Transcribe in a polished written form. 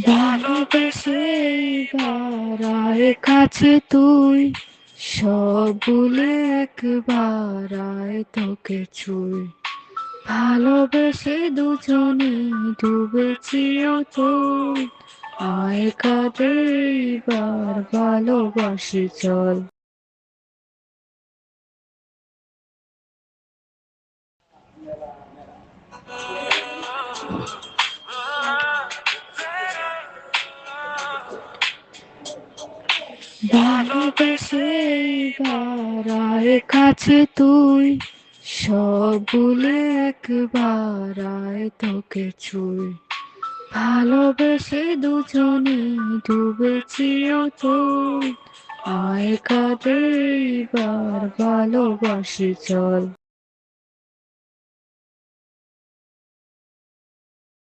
ভালোবেসে এইবার আয় কাছে তুই, সব ভুলে একবার আয় তোকে ছুঁই। ভালোবেসে দুজনে ডুবেছি অতল, আয় কাঁদে এইবার ভালোবাসি চল। ভালোবেসে এইবার আয় কাছে তুই, সব ভুলে একবার আয় তোকে ছুঁই। ভালোবেসে দুজনে ডুবেছি অতল, আয় কাঁদে এইবার ভালোবাসি চল।